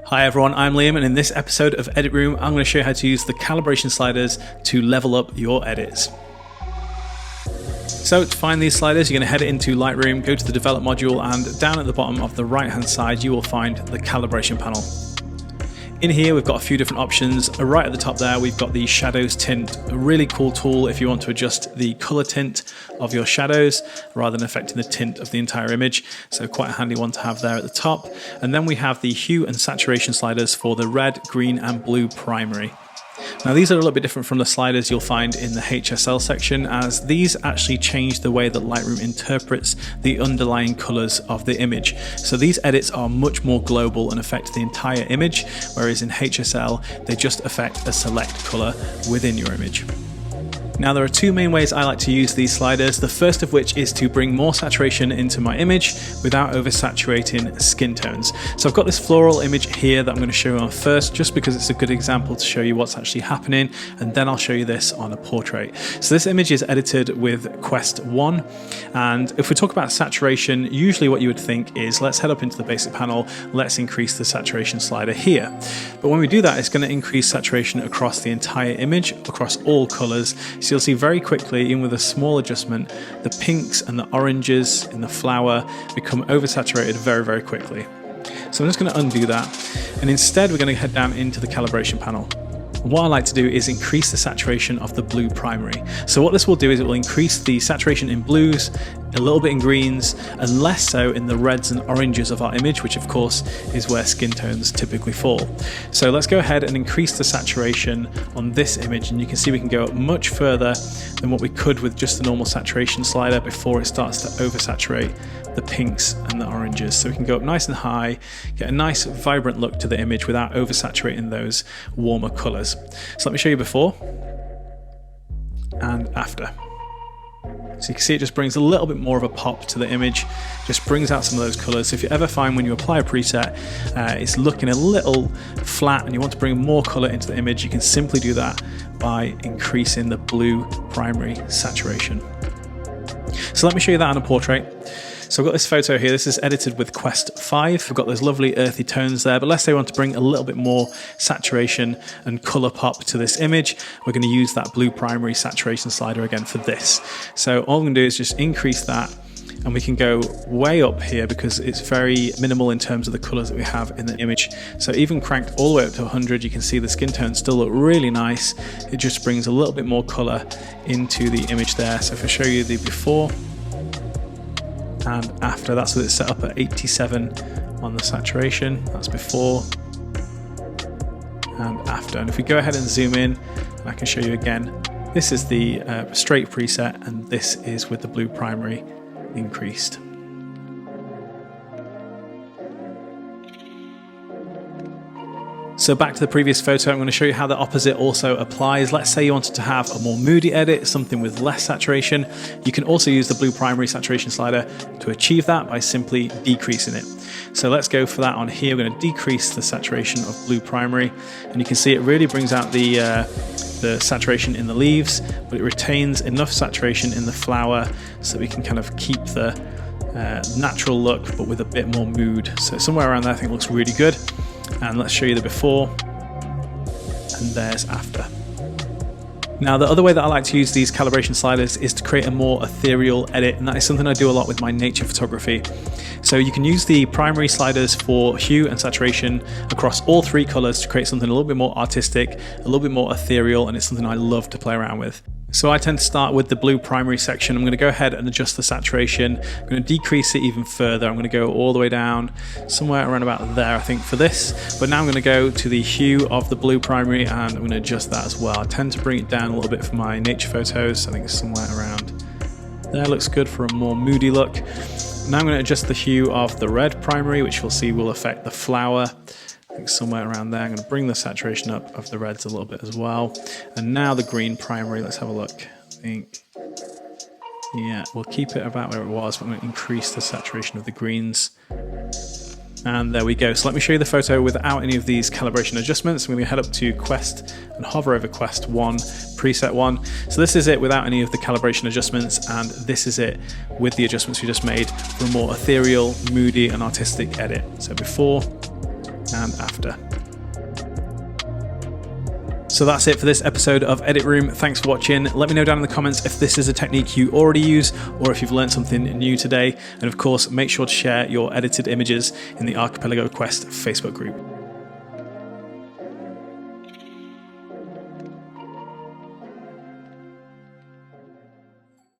Hi everyone, I'm Liam, and in this episode of EditRoom, I'm going to show you how to use the calibration sliders to level up your edits. So to find these sliders, you're going to head into Lightroom, go to the Develop module, and down at the bottom of the right-hand side, you will find the Calibration panel. In here, we've got a few different options. Right at the top there, we've got the Shadows Tint, a really cool tool if you want to adjust the color tint of your shadows rather than affecting the tint of the entire image. So quite a handy one to have there at the top. And then we have the Hue and Saturation sliders for the red, green, and blue primary. Now these are a little bit different from the sliders you'll find in the HSL section, as these actually change the way that Lightroom interprets the underlying colors of the image. So these edits are much more global and affect the entire image, whereas in HSL they just affect a select color within your image. Now there are two main ways I like to use these sliders, the first of which is to bring more saturation into my image without oversaturating skin tones. So I've got this floral image here that I'm going to show you on first, just because it's a good example to show you what's actually happening, and then I'll show you this on a portrait. So this image is edited with Quest 1, and if we talk about saturation, usually what you would think is let's head up into the basic panel, let's increase the saturation slider here. But when we do that, it's going to increase saturation across the entire image, across all colors. So you'll see very quickly, even with a small adjustment, the pinks and the oranges in the flower become oversaturated very, very quickly. So I'm just going to undo that, and instead we're going to head down into the calibration panel. What I like to do is increase the saturation of the blue primary. So what this will do is it will increase the saturation in blues, a little bit in greens, and less so in the reds and oranges of our image, which of course is where skin tones typically fall. So let's go ahead and increase the saturation on this image, and you can see we can go much further than what we could with just the normal saturation slider before it starts to oversaturate the pinks and the oranges. So we can go up nice and high, get a nice vibrant look to the image without oversaturating those warmer colors. So let me show you before and after. So you can see it just brings a little bit more of a pop to the image, just brings out some of those colors. So if you ever find when you apply a preset, it's looking a little flat and you want to bring more color into the image, you can simply do that by increasing the blue primary saturation. So let me show you that on a portrait. So I've got this photo here, this is edited with Quest 5. We've got those lovely earthy tones there, but let's say we want to bring a little bit more saturation and color pop to this image. We're going to use that blue primary saturation slider again for this. So all I'm going to do is just increase that, and we can go way up here because it's very minimal in terms of the colors that we have in the image. So even cranked all the way up to 100, you can see the skin tones still look really nice. It just brings a little bit more color into the image there. So if I show you the before and after, that's what it's set up at 87 on the saturation. That's before and after. And if we go ahead and zoom in, I can show you again, this is the straight preset, and this is with the blue primary increased. So back to the previous photo, I'm going to show you how the opposite also applies. Let's say you wanted to have a more moody edit, something with less saturation. You can also use the blue primary saturation slider to achieve that by simply decreasing it. So let's go for that on here. We're going to decrease the saturation of blue primary, and you can see it really brings out the saturation in the leaves, but it retains enough saturation in the flower so we can kind of keep the natural look, but with a bit more mood. So somewhere around there I think looks really good. And let's show you the before, and there's after. Now the other way that I like to use these calibration sliders is to create a more ethereal edit, and that is something I do a lot with my nature photography. So you can use the primary sliders for hue and saturation across all three colors to create something a little bit more artistic, a little bit more ethereal, and it's something I love to play around with. So I tend to start with the blue primary section. I'm going to go ahead and adjust the saturation. I'm going to decrease it even further. I'm going to go all the way down, somewhere around about there, I think, for this. But now I'm going to go to the hue of the blue primary, and I'm going to adjust that as well. I tend to bring it down a little bit for my nature photos. I think it's somewhere around there. Looks good for a more moody look. Now I'm going to adjust the hue of the red primary, which you'll see will affect the flower. I think somewhere around there. I'm going to bring the saturation up of the reds a little bit as well. And now the green primary, let's have a look. I think, yeah, we'll keep it about where it was, but I'm going to increase the saturation of the greens. And there we go. So let me show you the photo without any of these calibration adjustments. I'm going to head up to Quest and hover over Quest 1, preset 1. So this is it without any of the calibration adjustments, and this is it with the adjustments we just made for a more ethereal, moody and artistic edit. So before and after. So that's it for this episode of EditRoom. Thanks for watching. Let me know down in the comments if this is a technique you already use or if you've learned something new today. And of course, make sure to share your edited images in the Archipelago Quest Facebook group.